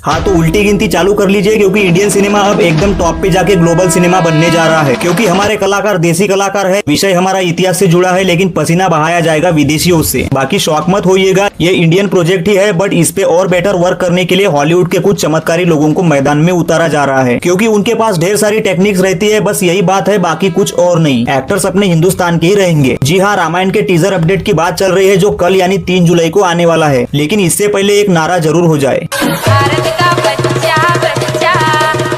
हाँ, तो उल्टी गिनती चालू कर लीजिए, क्योंकि इंडियन सिनेमा अब एकदम टॉप पे जाके ग्लोबल सिनेमा बनने जा रहा है। क्योंकि हमारे कलाकार देसी कलाकार है, विषय हमारा इतिहास से जुड़ा है, लेकिन पसीना बहाया जाएगा विदेशियों से। बाकी शौक मत होइएगा, ये इंडियन प्रोजेक्ट ही है, बट इस पे और बेटर वर्क करने के लिए हॉलीवुड के कुछ चमत्कारी लोगों को मैदान में उतारा जा रहा है, क्योंकि उनके पास ढेर सारी टेक्निक्स रहती है। बस यही बात है, बाकी कुछ और नहीं। एक्टर्स अपने हिंदुस्तान के ही रहेंगे। जी हाँ, रामायण के टीजर अपडेट की बात चल रही है, जो कल यानी 3 जुलाई को आने वाला है। लेकिन इससे पहले एक नारा जरूर हो जाए। भारत का बच्चा बच्चा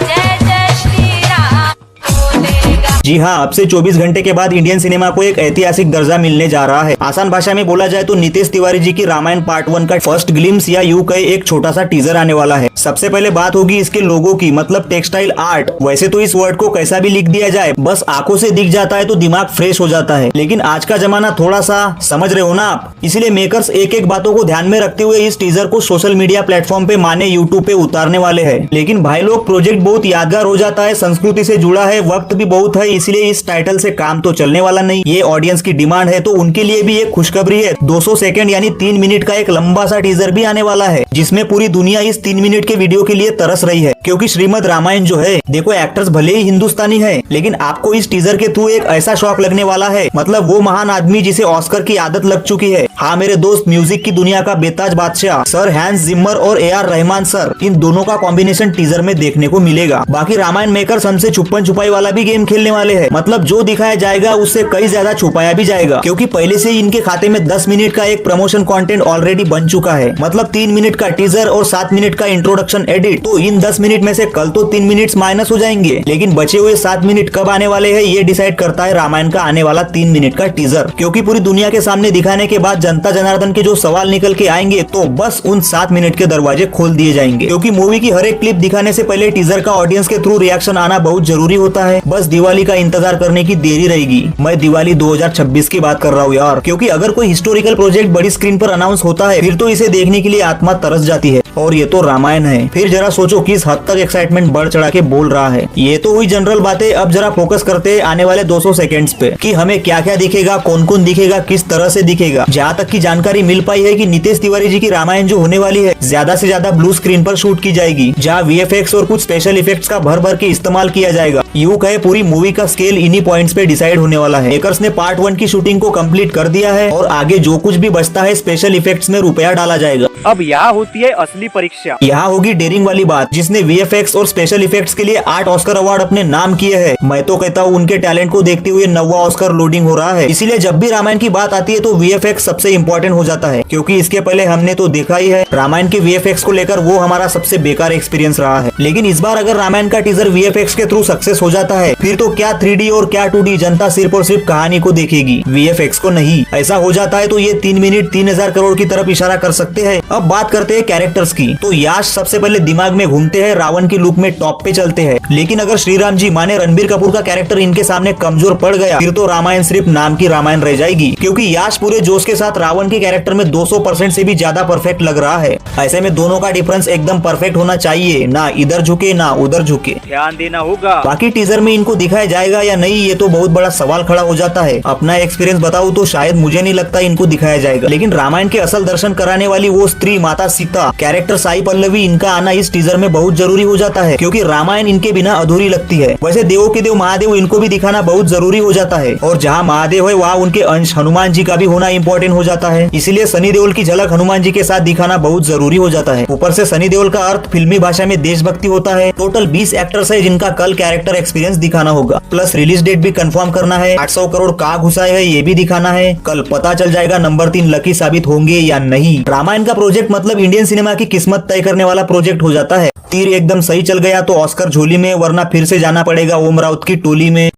जय जय श्री राम बोलेगा। जी हाँ, अब से 24 घंटे के बाद इंडियन सिनेमा को एक ऐतिहासिक दर्जा मिलने जा रहा है। आसान भाषा में बोला जाए तो नितेश तिवारी जी की रामायण पार्ट 1 का फर्स्ट ग्लिम्स या यूं कहे एक छोटा सा टीजर आने वाला है। सबसे पहले बात होगी इसके लोगों की, मतलब टेक्सटाइल आर्ट। वैसे तो इस वर्ड को कैसा भी लिख दिया जाए, बस आंखों से दिख जाता है तो दिमाग फ्रेश हो जाता है। लेकिन आज का जमाना थोड़ा सा समझ रहे हो ना आप, इसलिए मेकर्स एक एक बातों को ध्यान में रखते हुए इस टीजर को सोशल मीडिया प्लेटफॉर्म पे माने यूट्यूब पे उतारने वाले हैं। लेकिन भाई लोग, प्रोजेक्ट बहुत यादगार हो जाता है, संस्कृति से जुड़ा है, वक्त भी बहुत है, इसलिए इस टाइटल से काम तो चलने वाला नहीं। ये ऑडियंस की डिमांड है, तो उनके लिए भी एक खुशखबरी है। 200 सेकंड यानी 3 मिनट का एक लंबा सा टीजर भी आने वाला है, जिसमें पूरी दुनिया इस 3 मिनट के वीडियो के लिए तरस रही है। क्योंकि श्रीमद् रामायण जो है, देखो एक्टर्स भले ही हिंदुस्तानी है, लेकिन आपको इस टीजर के थ्रू एक ऐसा शौक लगने वाला है, मतलब वो महान आदमी जिसे ऑस्कर की आदत लग चुकी है। हाँ मेरे दोस्त, म्यूजिक की दुनिया का बेताज बादशाह सर हैंस जिमर और AR रहमान सर, इन दोनों का कॉम्बिनेशन टीजर में देखने को मिलेगा। बाकी रामायण मेकर्स हमसे छुपन छुपाई वाला भी गेम खेलने वाले हैं, मतलब जो दिखाया जाएगा उससे कई ज्यादा छुपाया भी जाएगा। क्योंकि पहले से ही इनके खाते में 10 मिनट का एक प्रमोशन कंटेंट ऑलरेडी बन चुका है, मतलब 3 मिनट का टीजर और 7 मिनट का इंट्रोडक्शन एडिट। तो इन 10 मिनट में से कल तो 3 मिनट माइनस हो जाएंगे, लेकिन बचे हुए 7 मिनट कब आने वाले हैं ये डिसाइड करता है रामायण का आने वाला 3 मिनट का टीजर। क्योंकि पूरी दुनिया के सामने दिखाने के बाद जनता जनार्दन के जो सवाल निकल के आएंगे, तो बस उन 7 मिनट के दरवाजे खोल दिए जाएंगे। क्योंकि मूवी की हर एक क्लिप दिखाने से पहले टीजर का ऑडियंस के थ्रू रिएक्शन आना बहुत जरूरी होता है। बस दिवाली का इंतजार करने की देरी रहेगी। मैं दिवाली 2026 की बात कर रहा हूँ यार, क्योंकि अगर कोई हिस्टोरिकल प्रोजेक्ट बड़ी स्क्रीन पर अनाउंस होता है, फिर तो इसे देखने के लिए आत्मा तरस जाती है। और ये तो रामायण है, फिर जरा सोचो किस हद तक एक्साइटमेंट बढ़ चढ़ा के बोल रहा है। ये तो हुई जनरल बातें। अब जरा फोकस करते हैं आने वाले 200 सेकेंड्स पे, कि हमें क्या क्या दिखेगा, कौन कौन दिखेगा, किस तरह से दिखेगा। जहाँ तक की जानकारी मिल पाई है कि नितेश तिवारी जी की रामायण जो होने वाली है, ज्यादा से ज्यादा ब्लू स्क्रीन पर शूट की जाएगी, जहाँ VFX और कुछ स्पेशल इफेक्ट्स का भर भर के इस्तेमाल किया जाएगा। यूं कहे पूरी मूवी का स्केल इन्हीं पॉइंट्स पे डिसाइड होने वाला है। मेकर्स ने पार्ट 1 की शूटिंग को कंप्लीट कर दिया है, और आगे जो कुछ भी बचता है स्पेशल इफेक्ट्स में रुपया डाला जाएगा। अब यहाँ होती है असली परीक्षा। यहाँ होगी डेयरिंग वाली बात, जिसने VFX और स्पेशल इफेक्ट्स के लिए 8 ऑस्कर अवार्ड अपने नाम किए हैं। मैं तो कहता हूँ उनके टैलेंट को देखते हुए 9वां ऑस्कर लोडिंग हो रहा है। इसीलिए जब भी रामायण की बात आती है तो VFX सबसे इम्पोर्टेंट हो जाता है, क्योंकि इसके पहले हमने तो देखा ही है रामायण के VFX को लेकर वो हमारा सबसे बेकार एक्सपीरियंस रहा है। लेकिन इस बार अगर रामायण का टीजर VFX के थ्रू सक्सेस हो जाता है, फिर तो क्या 3D और क्या 2D, जनता सिर्फ और सिर्फ कहानी को देखेगी, VFX को नहीं। ऐसा हो जाता है तो ये 3 मिनट 3000 करोड़ की तरफ इशारा कर सकते हैं। अब बात करते हैं कैरेक्टर्स की, तो याश सबसे पहले दिमाग में घूमते हैं, रावण की लुक में टॉप पे चलते हैं। लेकिन अगर श्री राम जी माने रणबीर कपूर का कैरेक्टर इनके सामने कमजोर पड़ गया, फिर तो रामायण सिर्फ नाम की रामायण रह जाएगी। क्योंकि याश पूरे जोश के साथ रावण के कैरेक्टर में 200% से भी ज्यादा परफेक्ट लग रहा है। ऐसे में दोनों का डिफरेंस एकदम परफेक्ट होना चाहिए, ना इधर झुके ना उधर झुके। ध्यान देना होगा। बाकी टीजर में इनको दिखाया जाएगा या नहीं, ये तो बहुत बड़ा सवाल खड़ा हो जाता है। अपना एक्सपीरियंस बताऊं तो शायद मुझे नहीं लगता इनको दिखाया जाएगा। लेकिन रामायण के असल दर्शन कराने वाली वो स्त्री माता सीता कैरेक्टर साई पल्लवी, इनका आना इस टीजर में बहुत जरूरी हो जाता है, क्योंकि रामायण इनके बिना अधूरी लगती है। वैसे देवों के देव महादेव, इनको भी दिखाना बहुत जरूरी हो जाता है, और जहाँ महादेव है वहाँ उनके अंश हनुमान जी का भी होना इम्पोर्टेंट हो जाता है। इसलिए सनी देओल की झलक हनुमान जी के साथ दिखाना बहुत जरूरी हो जाता है। ऊपर से सनी देओल का अर्थ फिल्मी भाषा में देशभक्ति होता है। टोटल 20 एक्टर्स है जिनका कल कैरेक्टर एक्सपीरियंस दिखाना होगा, प्लस रिलीज डेट भी कंफर्म करना है। 800 करोड़ कहाँ घुसाए है ये भी दिखाना है। कल पता चल जाएगा नंबर 3 लकी साबित होंगे या नहीं। रामायण का प्रोजेक्ट मतलब इंडियन सिनेमा की किस्मत तय करने वाला प्रोजेक्ट हो जाता है। तीर एकदम सही चल गया तो ऑस्कर झोली में, वरना फिर से जाना पड़ेगा ओम राउत की टोली में।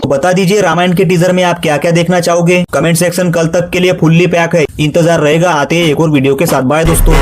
बता दीजिए रामायण के टीजर में आप क्या क्या देखना चाहोगे। कमेंट सेक्शन कल तक के लिए फुल्ली पैक है, इंतजार रहेगा। आते हैं एक और वीडियो के साथ। बाय दोस्तों।